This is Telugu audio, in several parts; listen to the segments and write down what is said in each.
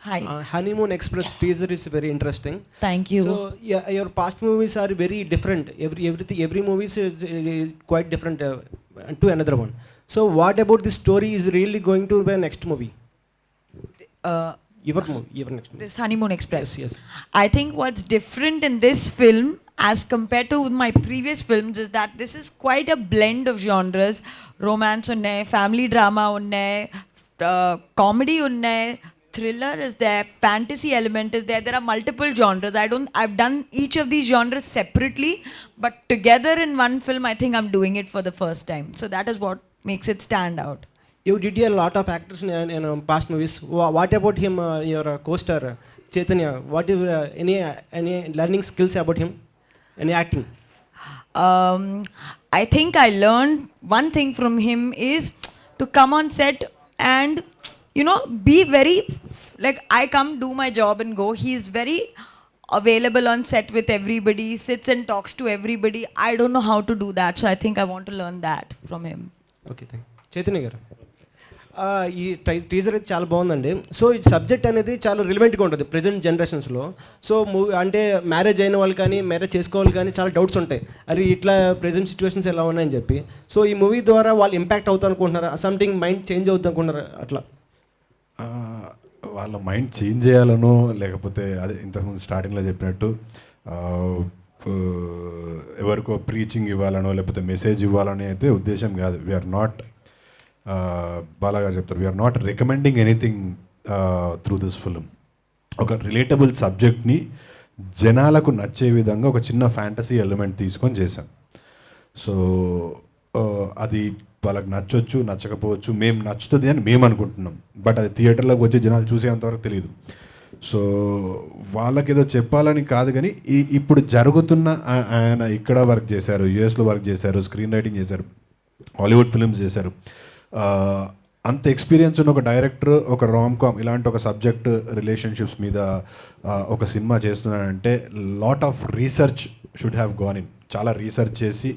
Hi. Honeymoon Express teaser is very interesting. Thank you. So yeah, your past movies are very different. Every movie is quite different to another one. So what about this story is really going to be next movie? Your next movie. This Honeymoon Express. Yes. I think what's different in this film as compared to my previous films is that this is quite a blend of genres. Romance unnai, family drama unnai, comedy unnai, thriller is there, fantasy element is there. There are multiple genres. I've done each of these genres separately, but together in one film, I think I'm doing it for the first time. So that is what makes it stand out. You did a lot of actors in past movies. What about him, your co-star Chaitanya? What is any learning skills about him? Any acting? I think I learned one thing from him is to come on set and be very like I come do my job and go. He is very available on set with everybody, sits and talks to everybody. I don't know how to do that, so I think I want to learn that from him. Okay thank Chaitanya గారు ఈ టీజర్ అయితే చాలా బాగుందండి. సో ఈ సబ్జెక్ట్ అనేది చాలా రిలవెంట్గా ఉంటుంది ప్రజెంట్ జనరేషన్స్లో. సో మూవీ అంటే మ్యారేజ్ అయిన వాళ్ళు కానీ మ్యారేజ్ చేసుకోవాలి కానీ చాలా డౌట్స్ ఉంటాయి, అది ఇట్లా ప్రజెంట్ సిచ్యువేషన్స్ ఎలా ఉన్నాయని చెప్పి. సో ఈ మూవీ ద్వారా వాళ్ళు ఇంపాక్ట్ అవుతారు అనుకుంటున్నారా? సంథింగ్ మైండ్ చేంజ్ అవుతుంది అనుకుంటున్నారా? అట్లా వాళ్ళ మైండ్ చేంజ్ చేయాలనో లేకపోతే అదే ఇంతకుముందు స్టార్టింగ్లో చెప్పినట్టు ఎవరికో ప్రీచింగ్ ఇవ్వాలనో లేకపోతే మెసేజ్ ఇవ్వాలని అయితే ఉద్దేశం కాదు. వీఆర్ నాట్ బాలాగారు చెప్తారు, we're not recommending anything through this film. ఒక రిలేటబుల్ సబ్జెక్ట్ని జనాలకు నచ్చే విధంగా ఒక చిన్న ఫ్యాంటసీ ఎలిమెంట్ తీసుకొని చేశాం. సో అది వాళ్ళకి నచ్చొచ్చు నచ్చకపోవచ్చు, మేము నచ్చుతుంది అని మేము అనుకుంటున్నాం, బట్ అది థియేటర్లోకి వచ్చి జనాలు చూసేంతవరకు తెలియదు. సో వాళ్ళకి ఏదో చెప్పాలని కాదు, కానీ ఇప్పుడు జరుగుతున్న ఆయన ఇక్కడ వర్క్ చేశారు, యూఎస్లో వర్క్ చేశారు, స్క్రీన్ రైటింగ్ చేశారు, హాలీవుడ్ ఫిల్మ్స్ చేశారు. అంత ఎక్స్పీరియన్స్ ఉన్న ఒక డైరెక్టర్ ఒక రామ్-కామ్ ఇలాంటి ఒక సబ్జెక్ట్ రిలేషన్షిప్స్ మీద ఒక సినిమా చేస్తున్నాడంటే lot of research should have gone in. చాలా రీసెర్చ్ చేసి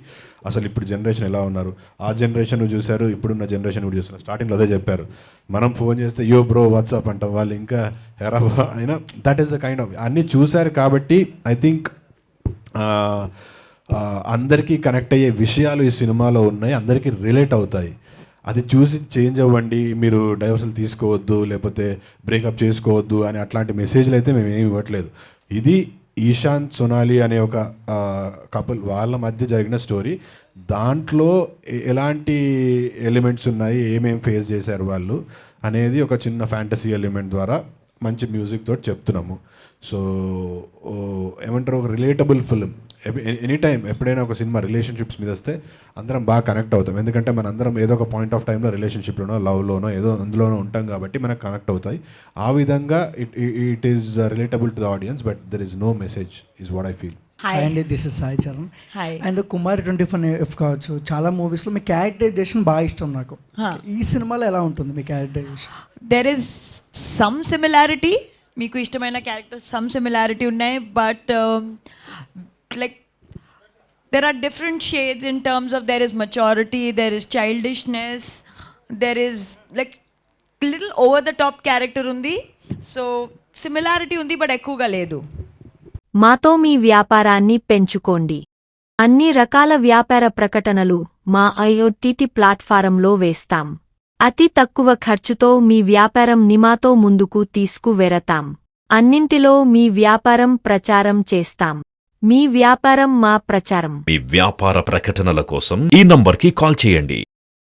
అసలు ఇప్పుడు జనరేషన్ ఎలా ఉన్నారు, ఆ జనరేషన్ చూశారు, ఇప్పుడున్న జనరేషన్ కూడా చూస్తున్నారు. స్టార్టింగ్లో అదే చెప్పారు, మనం ఫోన్ చేస్తే యో బ్రో వాట్సాప్ అంటాం, వాళ్ళు ఇంకా హెరాబా అయినా that is the kind of అన్నీ చూశారు. కాబట్టి ఐ థింక్ అందరికీ కనెక్ట్ అయ్యే విషయాలు ఈ సినిమాలో ఉన్నాయి, అందరికీ రిలేట్ అవుతాయి. అది చూసి చేంజ్ అవ్వండి, మీరు డైవర్సల్ తీసుకోవద్దు లేకపోతే బ్రేకప్ చేసుకోవద్దు అని అట్లాంటి మెసేజ్లు అయితే మేము ఏమి ఇవ్వట్లేదు. ఇది ఈశాంత్ సోనాలి అనే ఒక కపుల్ వాళ్ళ మధ్య జరిగిన స్టోరీ. దాంట్లో ఎలాంటి ఎలిమెంట్స్ ఉన్నాయి, ఏమేమి ఫేస్ చేశారు వాళ్ళు అనేది ఒక చిన్న ఫ్యాంటసీ ఎలిమెంట్ ద్వారా మంచి మ్యూజిక్ తోటి చెప్తున్నాము. సో ఏమంటారు, ఒక రిలేటబుల్ ఫిలిం. ఎనీ టైం ఎప్పుడైనా ఒక సినిమా రిలేషన్షిప్స్ మీద వస్తే అందరం బాగా కనెక్ట్ అవుతాం, ఎందుకంటే మన అందరం ఏదో ఒక పాయింట్ ఆఫ్ టైంలో రిలేషన్షిప్లోనో లవ్లోనో ఏదో అందులోనో ఉంటాం కాబట్టి మనకు కనెక్ట్ అవుతాయి. ఆ విధంగా it is relatable to the audience, but there is no message is what I feel. Hi అండి, this is Sai Charan. Hi. And Kumari 24 కావచ్చు, చాలా మూవీస్లో మీ క్యారెక్టరైజేషన్ బాగా ఇష్టం నాకు. ఈ సినిమాలో ఎలా ఉంటుంది మీ characterisation? There is some similarity, మీకు ఇష్టమైన క్యారెక్టర్స్ సమ్ సిమిలారిటీ ఉన్నాయి, but like there are different shades in terms of there is maturity, there is childishness, there is like little over the top character undi, so similarity undi but ఎక్కువగా లేదు. మాతో మీ వ్యాపారాన్ని పెంచుకోండి. అన్ని రకాల వ్యాపార ప్రకటనలు మా IoT ప్లాట్ఫారంలో వేస్తాం. అతి తక్కువ ఖర్చుతో మీ వ్యాపారం నిమాతో ముందుకు తీసుకువెరతాం. అన్నింటిలో మీ వ్యాపారం ప్రచారం చేస్తాం. మీ వ్యాపారం మా ప్రచారం. మీ వ్యాపార ప్రకటనల కోసం ఈ నంబర్కి కాల్ చేయండి.